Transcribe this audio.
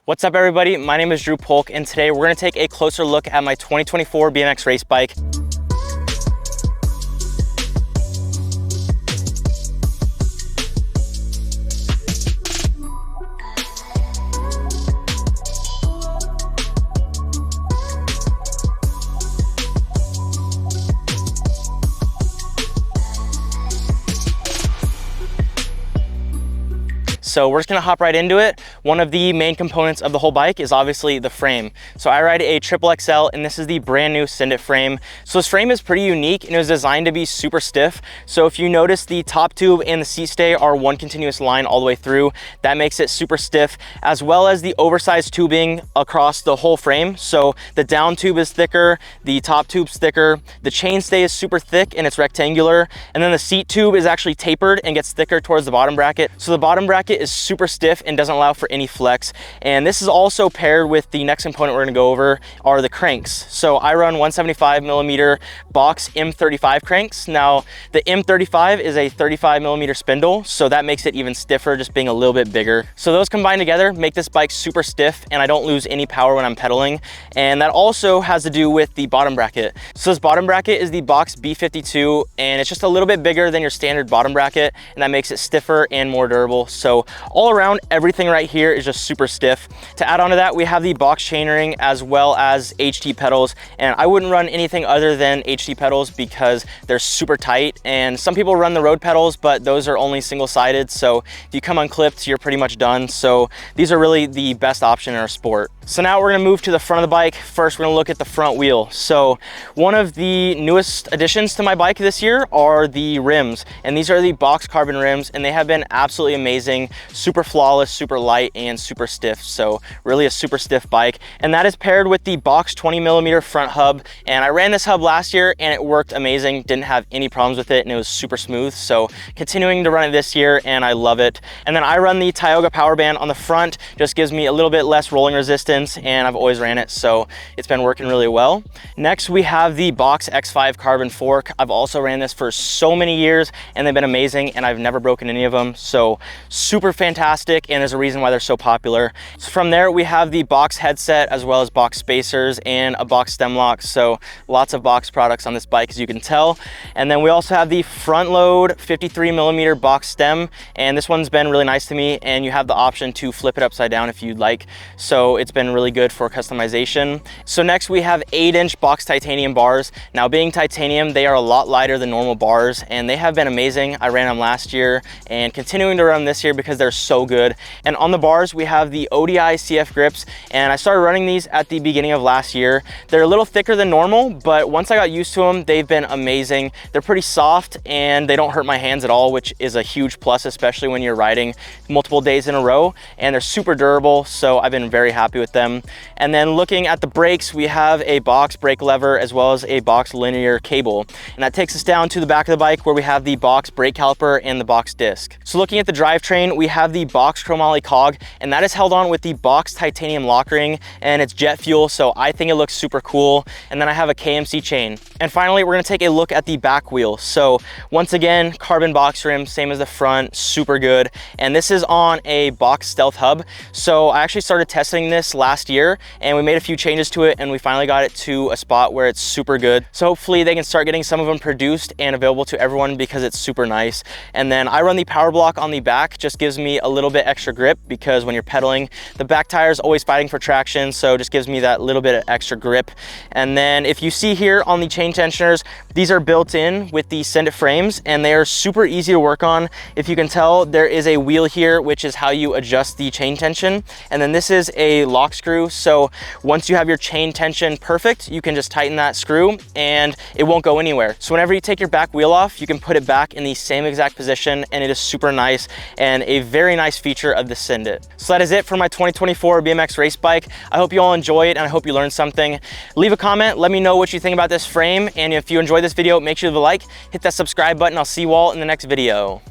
What's up everybody, my name is Drew Polk and today we're going to take a closer look at my 2024 BMX race bike. So we're just gonna hop right into it. One of the main components of the whole bike is obviously the frame. So I ride a XXL and this is the brand new Send It frame. So this frame is pretty unique and it was designed to be super stiff. So if you notice, the top tube and the seat stay are one continuous line all the way through. That makes it super stiff, as well as the oversized tubing across the whole frame. So the down tube is thicker, the top tube's thicker, the chain stay is super thick and it's rectangular, and then the seat tube is actually tapered and gets thicker towards the bottom bracket. So the bottom bracket is super stiff and doesn't allow for any flex. And this is also paired with the next component we're gonna go over are the cranks. So I run 175mm box M35 cranks. Now the M35 is a 35mm spindle, so that makes it even stiffer, just being a little bit bigger. So those combined together make this bike super stiff and I don't lose any power when I'm pedaling. And that also has to do with the bottom bracket. So this bottom bracket is the box B52 and it's just a little bit bigger than your standard bottom bracket, and that makes it stiffer and more durable. So all around, everything right here is just super stiff. To add on to that, we have the box chainring as well as HT pedals, and I wouldn't run anything other than HT pedals because they're super tight, and some people run the road pedals, but those are only single-sided, so if you come unclipped, you're pretty much done. So these are really the best option in our sport. So now we're gonna move to the front of the bike. First, we're gonna look at the front wheel. So one of the newest additions to my bike this year are the rims, and these are the box carbon rims, and they have been absolutely amazing, super flawless, super light, and super stiff. So really a super stiff bike, and that is paired with the box 20mm front hub. And I ran this hub last year and it worked amazing, didn't have any problems with it, and it was super smooth. So continuing to run it this year and I love it. And then I run the Tioga power band on the front, just gives me a little bit less rolling resistance, and I've always ran it, so it's been working really well. Next, we have the box X5 carbon fork. I've also ran this for so many years and they've been amazing, and I've never broken any of them. So super fantastic, and there's a reason why they're so popular. So from there, we have the box headset as well as box spacers and a box stem lock. So lots of box products on this bike, as you can tell. And then we also have the front load 53mm box stem, and this one's been really nice to me, and you have the option to flip it upside down if you'd like. So it's been really good for customization. So next we have 8-inch box titanium bars. Now being titanium, they are a lot lighter than normal bars, and they have been amazing. I ran them last year and continuing to run them this year because they're so good. And on the bars, we have the ODI CF grips, and I started running these at the beginning of last year. They're a little thicker than normal, but once I got used to them, they've been amazing. They're pretty soft and they don't hurt my hands at all, which is a huge plus, especially when you're riding multiple days in a row. And they're super durable, so I've been very happy with them. And then looking at the brakes, we have a box brake lever as well as a box linear cable. And that takes us down to the back of the bike where we have the box brake caliper and the box disc. So looking at the drivetrain, we have the box chromoly cog, and that is held on with the box titanium lock ring, and it's jet fuel, so I think it looks super cool. And then I have a KMC chain. And finally, we're gonna take a look at the back wheel. So once again, carbon box rim, same as the front, super good. And this is on a box stealth hub. So I actually started testing this last year and we made a few changes to it, and we finally got it to a spot where it's super good. So hopefully they can start getting some of them produced and available to everyone because it's super nice. And then I run the power block on the back, just gives me a little bit extra grip because when you're pedaling, the back tire is always fighting for traction, so just gives me that little bit of extra grip. And then if you see here on the chain tensioners, these are built in with the Send It frames, and they are super easy to work on. If you can tell, there is a wheel here, which is how you adjust the chain tension. And then this is a lock screw, so once you have your chain tension perfect, you can just tighten that screw and it won't go anywhere. So whenever you take your back wheel off, you can put it back in the same exact position, and it is super nice and a very nice feature of the Send It. So that is it for my 2024 BMX race bike. I hope you all enjoy it and I hope you learned something. Leave a comment, let me know what you think about this frame, and if you enjoyed this video, make sure to leave a like, hit that subscribe button. I'll see you all in the next video.